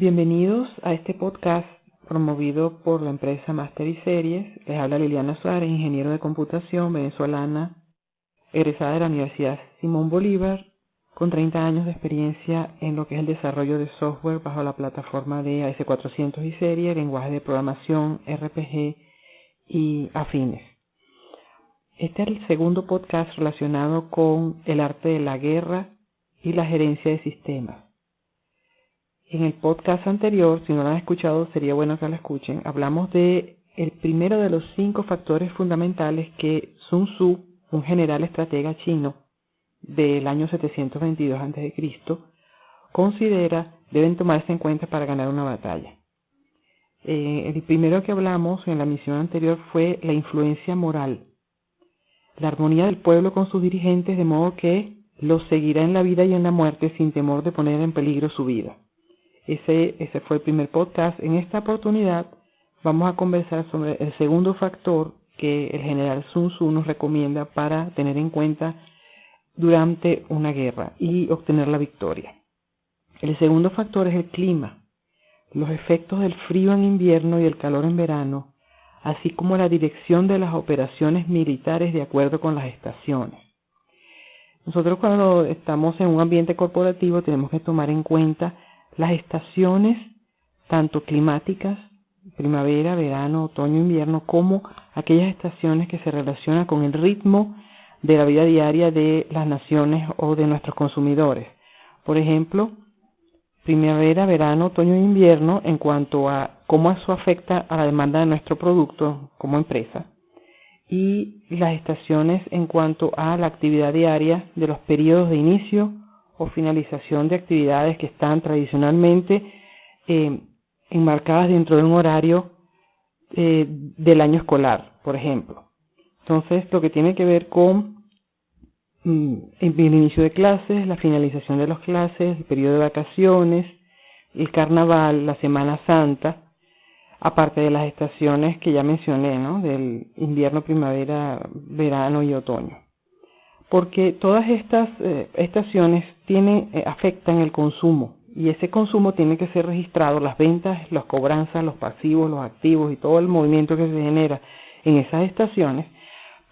Bienvenidos a este podcast promovido por la empresa Máster y Series. Les habla Liliana Suárez, ingeniero de computación venezolana, egresada de la Universidad Simón Bolívar, con 30 años de experiencia en lo que es el desarrollo de software bajo la plataforma de AS400 y serie, lenguaje de programación, RPG y afines. Este es el segundo podcast relacionado con el arte de la guerra y la gerencia de sistemas. En el podcast anterior, si no lo han escuchado, sería bueno que lo escuchen. Hablamos de el primero de los 5 factores fundamentales que Sun Tzu, un general estratega chino del año 722 a.C., considera deben tomarse en cuenta para ganar una batalla. El primero que hablamos en la misión anterior fue la influencia moral, la armonía del pueblo con sus dirigentes, de modo que los seguirá en la vida y en la muerte sin temor de poner en peligro su vida. Ese fue el primer podcast. En esta oportunidad vamos a conversar sobre el segundo factor que el general Sun Tzu nos recomienda para tener en cuenta durante una guerra y obtener la victoria. El segundo factor es el clima, los efectos del frío en invierno y el calor en verano, así como la dirección de las operaciones militares de acuerdo con las estaciones. Nosotros cuando estamos en un ambiente corporativo tenemos que tomar en cuenta las estaciones, tanto climáticas, primavera, verano, otoño, invierno, como aquellas estaciones que se relacionan con el ritmo de la vida diaria de las naciones o de nuestros consumidores. Por ejemplo, primavera, verano, otoño e invierno en cuanto a cómo eso afecta a la demanda de nuestro producto como empresa. Y las estaciones en cuanto a la actividad diaria de los periodos de inicio o finalización de actividades que están tradicionalmente enmarcadas dentro de un horario del año escolar, por ejemplo. Entonces, lo que tiene que ver con el inicio de clases, la finalización de las clases, el periodo de vacaciones, el carnaval, la Semana Santa, aparte de las estaciones que ya mencioné, ¿no? Del invierno, primavera, verano y otoño. Porque todas estas estaciones afectan el consumo, y ese consumo tiene que ser registrado, las ventas, las cobranzas, los pasivos, los activos y todo el movimiento que se genera en esas estaciones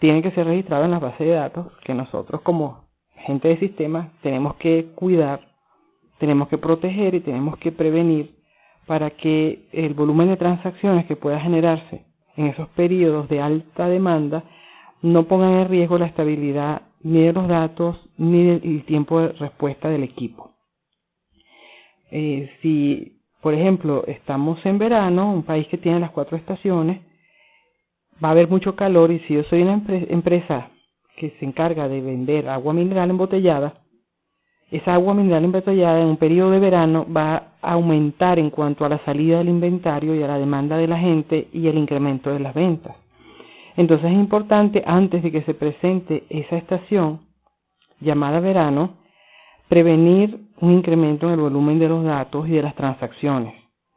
tiene que ser registrado en las bases de datos que nosotros como gente de sistemas tenemos que cuidar, tenemos que proteger y tenemos que prevenir para que el volumen de transacciones que pueda generarse en esos periodos de alta demanda no pongan en riesgo la estabilidad ni de los datos ni del tiempo de respuesta del equipo. Si, por ejemplo, estamos en verano, un país que tiene las 4 estaciones, va a haber mucho calor, y si yo soy una empresa que se encarga de vender agua mineral embotellada, esa agua mineral embotellada en un periodo de verano va a aumentar en cuanto a la salida del inventario y a la demanda de la gente y el incremento de las ventas. Entonces es importante, antes de que se presente esa estación llamada verano, prevenir un incremento en el volumen de los datos y de las transacciones.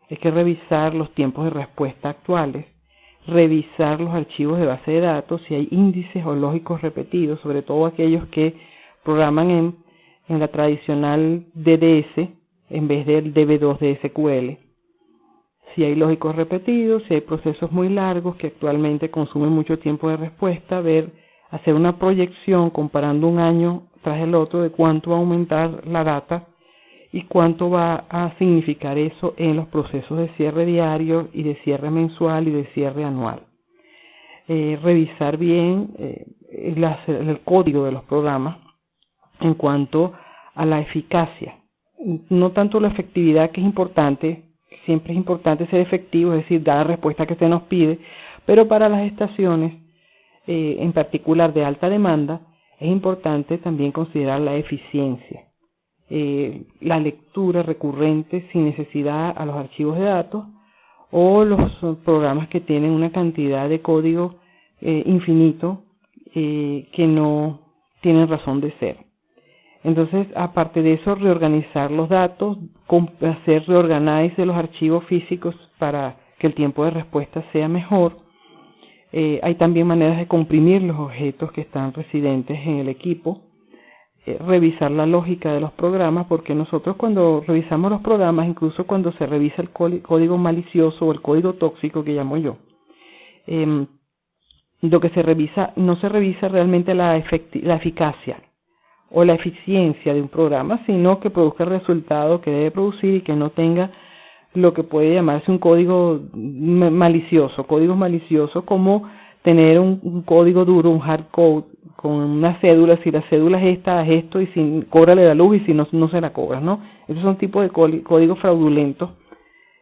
Hay que revisar los tiempos de respuesta actuales, revisar los archivos de base de datos si hay índices o lógicos repetidos, sobre todo aquellos que programan en la tradicional DDS en vez del DB2 de SQL. Si hay lógicos repetidos, si hay procesos muy largos que actualmente consumen mucho tiempo de respuesta, hacer una proyección comparando un año tras el otro de cuánto va a aumentar la data y cuánto va a significar eso en los procesos de cierre diario y de cierre mensual y de cierre anual. Revisar bien el código de los programas en cuanto a la eficacia, no tanto la efectividad, que es importante. Siempre es importante ser efectivo, es decir, dar la respuesta que usted nos pide, pero para las estaciones, en particular de alta demanda, es importante también considerar la eficiencia, la lectura recurrente sin necesidad a los archivos de datos o los programas que tienen una cantidad de código infinito que no tienen razón de ser. Entonces, aparte de eso, reorganizar los datos, hacer reorganize de los archivos físicos para que el tiempo de respuesta sea mejor. Hay también maneras de comprimir los objetos que están residentes en el equipo. revisar la lógica de los programas, porque nosotros cuando revisamos los programas, incluso cuando se revisa el código malicioso o el código tóxico que llamo yo, lo que se revisa, no se revisa realmente la eficacia o la eficiencia de un programa, sino que produzca el resultado que debe producir y que no tenga lo que puede llamarse un código malicioso, códigos maliciosos como tener un código duro, un hard code, con una cédula, si la cédula es esta, haz esto, y si cóbrale la luz, y si no, no se la cobras, ¿no? Esos son tipos de códigos fraudulentos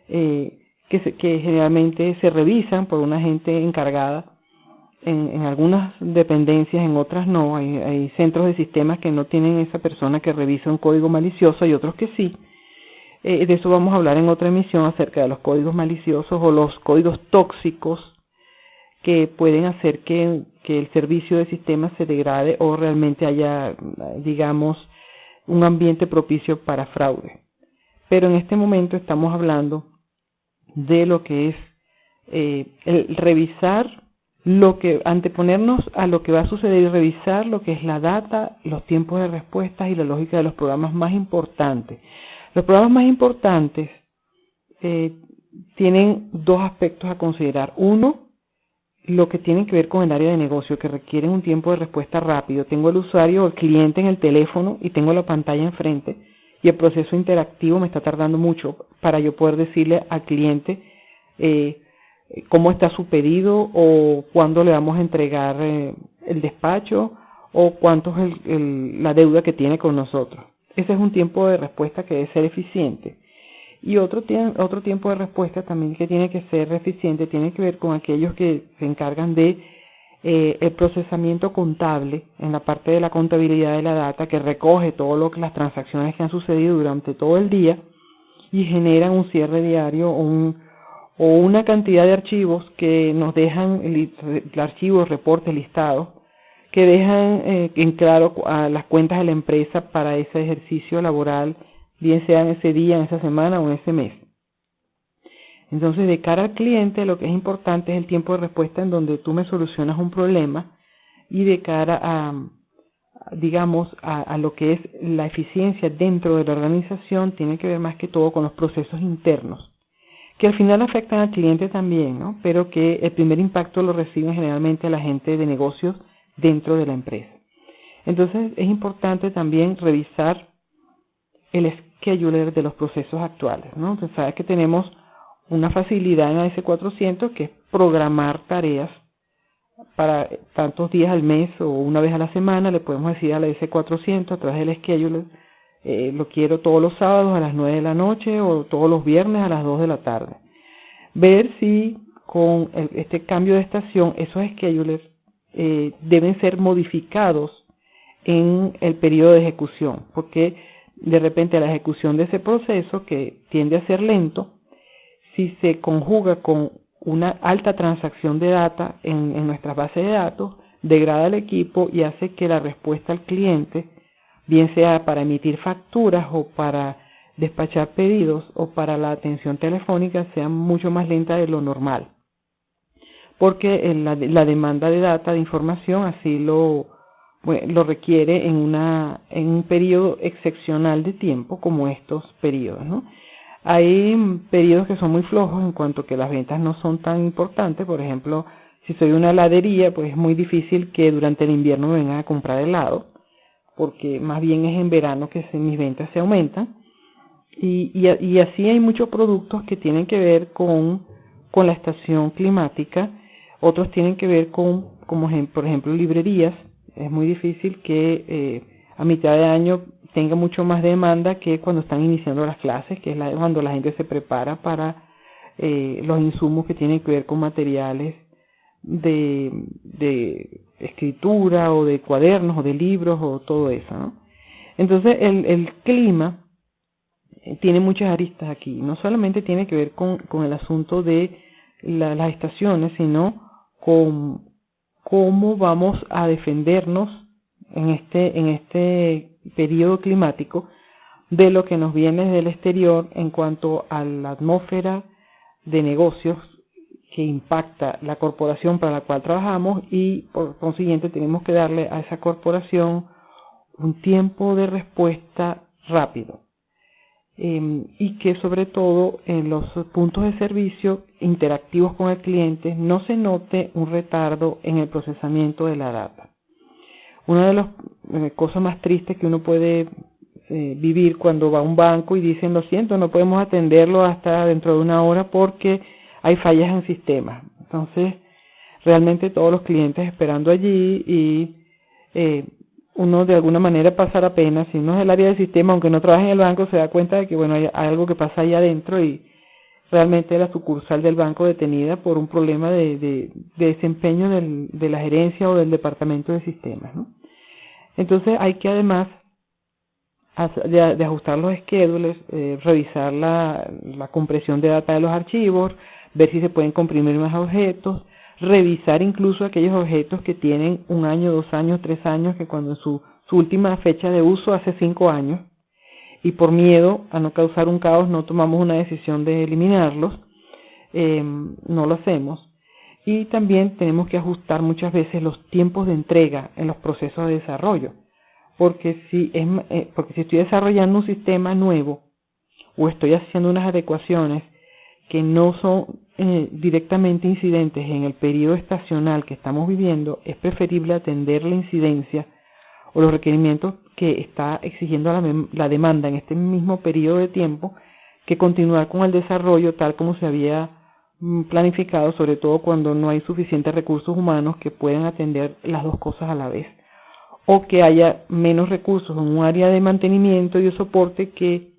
que generalmente se revisan por una gente encargada en algunas dependencias, en otras no. Hay centros de sistemas que no tienen esa persona que revisa un código malicioso y otros que sí. De eso vamos a hablar en otra emisión acerca de los códigos maliciosos o los códigos tóxicos que pueden hacer que el servicio de sistemas se degrade o realmente haya, digamos, un ambiente propicio para fraude. Pero en este momento estamos hablando de lo que es el revisar lo que, anteponernos a lo que va a suceder y revisar lo que es la data, los tiempos de respuestas y la lógica de los programas más importantes. Los programas más importantes tienen dos aspectos a considerar. Uno, lo que tienen que ver con el área de negocio, que requieren un tiempo de respuesta rápido. Tengo el usuario o el cliente en el teléfono y tengo la pantalla enfrente y el proceso interactivo me está tardando mucho para yo poder decirle al cliente cómo está su pedido o cuándo le vamos a entregar el despacho o cuánto es la deuda que tiene con nosotros. Ese es un tiempo de respuesta que debe ser eficiente. Y otro tiempo de respuesta también que tiene que ser eficiente tiene que ver con aquellos que se encargan de el procesamiento contable en la parte de la contabilidad de la data, que recoge todo las transacciones que han sucedido durante todo el día y generan un cierre diario o una cantidad de archivos que nos dejan archivos, reportes, listados que dejan en claro a las cuentas de la empresa para ese ejercicio laboral, bien sea en ese día, en esa semana o en ese mes. Entonces, de cara al cliente, lo que es importante es el tiempo de respuesta en donde tú me solucionas un problema, y de cara a lo que es la eficiencia dentro de la organización, tiene que ver más que todo con los procesos internos, que al final afectan al cliente también, ¿no? Pero que el primer impacto lo reciben generalmente la gente de negocios dentro de la empresa. Entonces, es importante también revisar el scheduler de los procesos actuales, ¿no? Entonces, sabes que tenemos una facilidad en AS400 que es programar tareas para tantos días al mes o una vez a la semana. Le podemos decir a la AS400 a través del scheduler, lo quiero todos los sábados a las 9 de la noche o todos los viernes a las 2 de la tarde. Ver si con este cambio de estación esos schedulers deben ser modificados en el periodo de ejecución, porque de repente la ejecución de ese proceso, que tiende a ser lento, si se conjuga con una alta transacción de data en nuestras bases de datos, degrada el equipo y hace que la respuesta al cliente, bien sea para emitir facturas o para despachar pedidos o para la atención telefónica, sea mucho más lenta de lo normal, porque la demanda de data, de información, así lo requiere en un periodo excepcional de tiempo como estos periodos, ¿no? Hay periodos que son muy flojos en cuanto que las ventas no son tan importantes. Por ejemplo, si soy una heladería, pues es muy difícil que durante el invierno me vengan a comprar helado, porque más bien es en verano que mis ventas se aumentan. Y así hay muchos productos que tienen que ver con la estación climática. Otros tienen que ver con, por ejemplo, librerías. Es muy difícil que a mitad de año tenga mucho más demanda que cuando están iniciando las clases, que es cuando la gente se prepara para los insumos que tienen que ver con materiales de escritura o de cuadernos o de libros o todo eso, ¿no? Entonces el clima tiene muchas aristas aquí. No solamente tiene que ver con el asunto de las estaciones, sino con cómo vamos a defendernos en este periodo climático de lo que nos viene del exterior en cuanto a la atmósfera de negocios que impacta la corporación para la cual trabajamos, y por consiguiente tenemos que darle a esa corporación un tiempo de respuesta rápido. Y que sobre todo en los puntos de servicio interactivos con el cliente no se note un retardo en el procesamiento de la data. Una de las cosas más tristes que uno puede vivir cuando va a un banco y dicen, lo siento, no podemos atenderlo hasta dentro de una hora porque hay fallas en sistemas. Entonces, realmente todos los clientes esperando allí y uno de alguna manera pasa la pena. Si uno es del área del sistema, aunque no trabaje en el banco, se da cuenta de que bueno, hay algo que pasa ahí adentro y realmente la sucursal del banco detenida por un problema de desempeño de la gerencia o del departamento de sistemas, ¿no? Entonces hay que además de ajustar los schedules, revisar la compresión de data de los archivos, ver si se pueden comprimir más objetos, revisar incluso aquellos objetos que tienen 1 año, 2 años, 3 años, que cuando su última fecha de uso hace 5 años, y por miedo a no causar un caos no tomamos una decisión de eliminarlos, no lo hacemos. Y también tenemos que ajustar muchas veces los tiempos de entrega en los procesos de desarrollo, porque si estoy desarrollando un sistema nuevo o estoy haciendo unas adecuaciones que no son directamente incidentes en el periodo estacional que estamos viviendo, es preferible atender la incidencia o los requerimientos que está exigiendo la demanda en este mismo periodo de tiempo que continuar con el desarrollo tal como se había planificado, sobre todo cuando no hay suficientes recursos humanos que puedan atender las dos cosas a la vez, o que haya menos recursos en un área de mantenimiento y de soporte que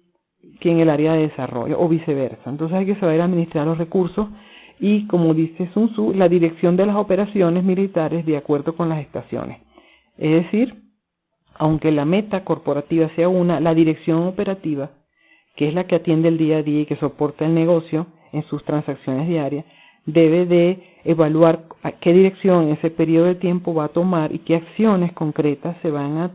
en el área de desarrollo, o viceversa. Entonces hay que saber administrar los recursos y, como dice Sun Tzu, la dirección de las operaciones militares de acuerdo con las estaciones. Es decir, aunque la meta corporativa sea una, la dirección operativa, que es la que atiende el día a día y que soporta el negocio en sus transacciones diarias, debe de evaluar a qué dirección en ese periodo de tiempo va a tomar y qué acciones concretas se van a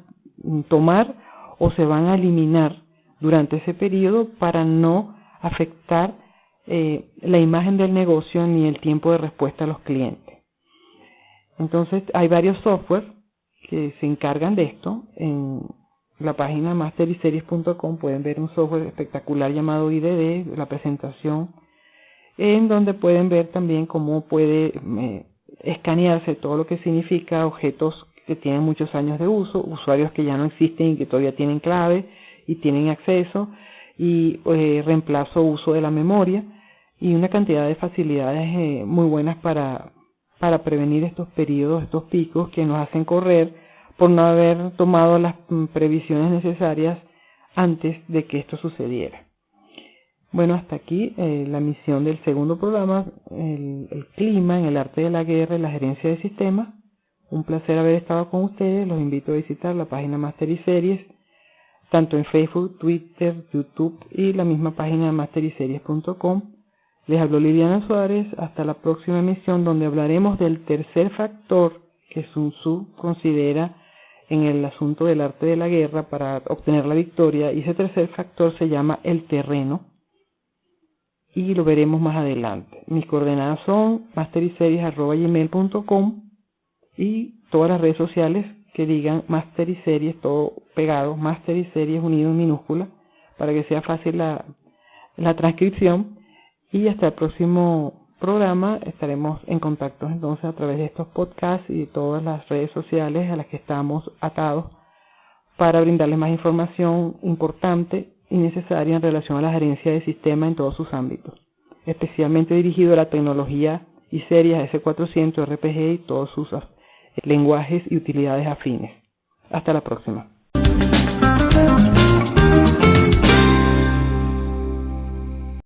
tomar o se van a eliminar durante ese periodo para no afectar la imagen del negocio ni el tiempo de respuesta a los clientes. Entonces hay varios software que se encargan de esto. En la página masteryseries.com pueden ver un software espectacular llamado IDD, la presentación, en donde pueden ver también cómo puede escanearse todo lo que significa objetos que tienen muchos años de uso, usuarios que ya no existen y que todavía tienen clave y tienen acceso, y reemplazo o uso de la memoria, y una cantidad de facilidades muy buenas para prevenir estos periodos, estos picos que nos hacen correr por no haber tomado las previsiones necesarias antes de que esto sucediera. Bueno, hasta aquí la misión del segundo programa, el clima en el arte de la guerra y la gerencia de sistemas. Un placer haber estado con ustedes. Los invito a visitar la página Master y Series, tanto en Facebook, Twitter, YouTube y la misma página masteryseries.com. Les habló Liliana Suárez. Hasta la próxima emisión, donde hablaremos del tercer factor que Sun Tzu considera en el asunto del arte de la guerra para obtener la victoria, y ese tercer factor se llama el terreno, y lo veremos más adelante. Mis coordenadas son masteryseries@gmail.com y todas las redes sociales que digan Master y Series, todo pegado, Master y Series unido en minúscula, para que sea fácil la transcripción. Y hasta el próximo programa estaremos en contacto entonces a través de estos podcasts y de todas las redes sociales a las que estamos atados para brindarles más información importante y necesaria en relación a la gerencia de sistema en todos sus ámbitos, especialmente dirigido a la tecnología y series S400, RPG y todos sus lenguajes y utilidades afines. Hasta la próxima.